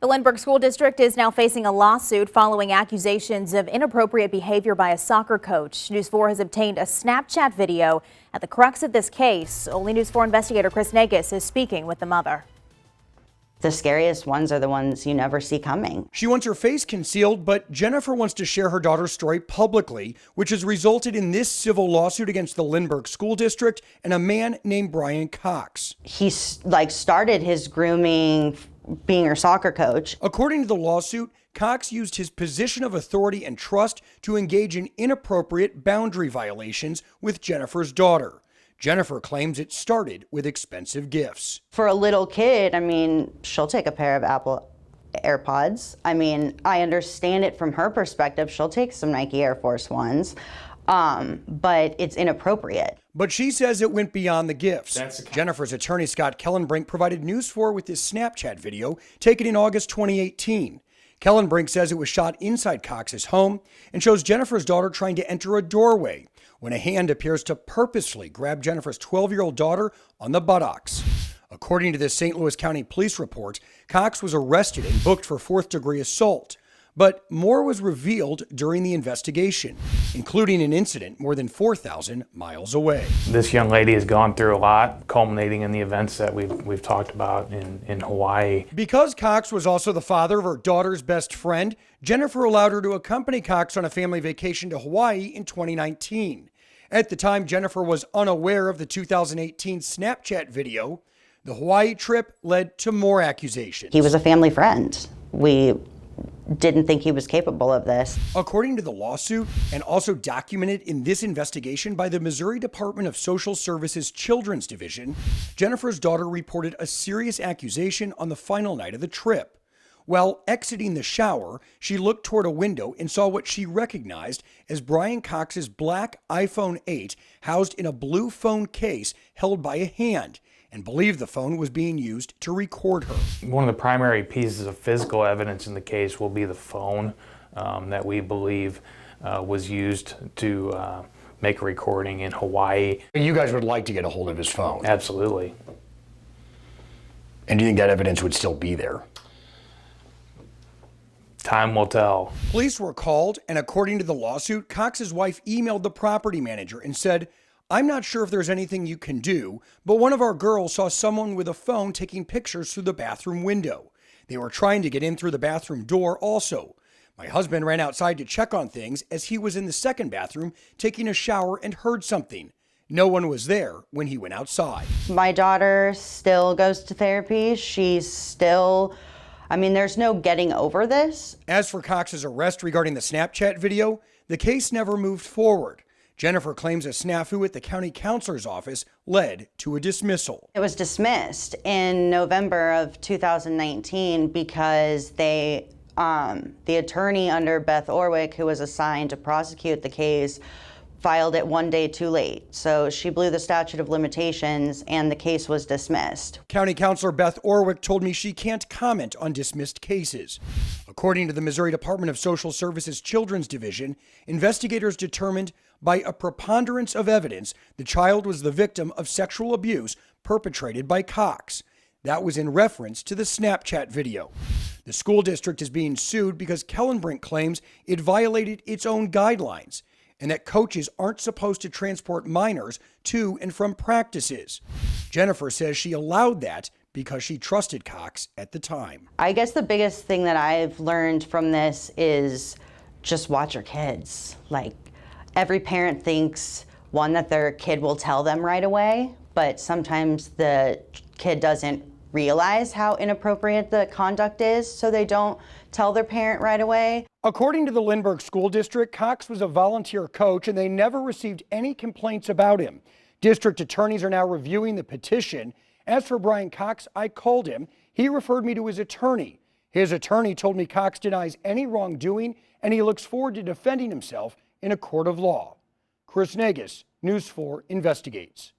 The Lindbergh School District is now facing a lawsuit following accusations of inappropriate behavior by a soccer coach. News 4 has obtained a Snapchat video at the crux of this case. Only News 4 investigator Chris Nagus is speaking with the mother. The scariest ones are the ones you never see coming. She wants her face concealed, but Jennifer wants to share her daughter's story publicly, which has resulted in this civil lawsuit against the Lindbergh School District and a man named Brian Cox. He started his grooming being her soccer coach. According to the lawsuit, Cox used his position of authority and trust to engage in inappropriate boundary violations with Jennifer's daughter. Jennifer claims it started with expensive gifts. For a little kid, she'll take a pair of Apple AirPods. I understand it from her perspective. She'll take some Nike Air Force Ones, but it's inappropriate. But she says it went beyond the gifts. Jennifer's attorney, Scott Kellenbrink, provided News 4 with this Snapchat video taken in August 2018. Kellenbrink says it was shot inside Cox's home and shows Jennifer's daughter trying to enter a doorway when a hand appears to purposefully grab Jennifer's 12-year-old daughter on the buttocks. According to the St. Louis County Police report, Cox was arrested and booked for fourth-degree assault. But more was revealed during the investigation, including an incident more than 4,000 miles away. This young lady has gone through a lot, culminating in the events that we've talked about in Hawaii. Because Cox was also the father of her daughter's best friend, Jennifer allowed her to accompany Cox on a family vacation to Hawaii in 2019. At the time, Jennifer was unaware of the 2018 Snapchat video. The Hawaii trip led to more accusations. He was a family friend. We didn't think he was capable of this. According to the lawsuit, and also documented in this investigation by the Missouri Department of Social Services Children's Division, Jennifer's daughter reported a serious accusation on the final night of the trip. While exiting the shower, she looked toward a window and saw what she recognized as Brian Cox's black iPhone 8 housed in a blue phone case held by a hand, and believed the phone was being used to record her. One of the primary pieces of physical evidence in the case will be the phone that we believe was used to make a recording in Hawaii. You guys would like to get a hold of his phone? Absolutely. And do you think that evidence would still be there? Time will tell. Police were called, and according to the lawsuit, Cox's wife emailed the property manager and said, "I'm not sure if there's anything you can do, but one of our girls saw someone with a phone taking pictures through the bathroom window. They were trying to get in through the bathroom door also. My husband ran outside to check on things as he was in the second bathroom taking a shower and heard something. No one was there when he went outside." My daughter still goes to therapy. She's still, there's no getting over this. As for Cox's arrest regarding the Snapchat video, the case never moved forward. Jennifer claims a snafu at the county counselor's office led to a dismissal. It was dismissed in November of 2019 because the attorney under Beth Orwick, who was assigned to prosecute the case, filed it one day too late. So she blew the statute of limitations and the case was dismissed. County Counselor Beth Orwick told me she can't comment on dismissed cases. According to the Missouri Department of Social Services Children's Division, investigators determined by a preponderance of evidence the child was the victim of sexual abuse perpetrated by Cox. That was in reference to the Snapchat video. The school district is being sued because Kellenbrink claims it violated its own guidelines and that coaches aren't supposed to transport minors to and from practices. Jennifer says she allowed that because she trusted Cox at the time. I guess the biggest thing that I've learned from this is just watch your kids. Every parent thinks, one, that their kid will tell them right away, but sometimes the kid doesn't realize how inappropriate the conduct is, so they don't tell their parent right away. According to the Lindbergh School District, Cox was a volunteer coach and they never received any complaints about him. District attorneys are now reviewing the petition. As for Brian Cox, I called him. He referred me to his attorney. His attorney told me Cox denies any wrongdoing and he looks forward to defending himself in a court of law. Chris Nagus, News 4 investigates.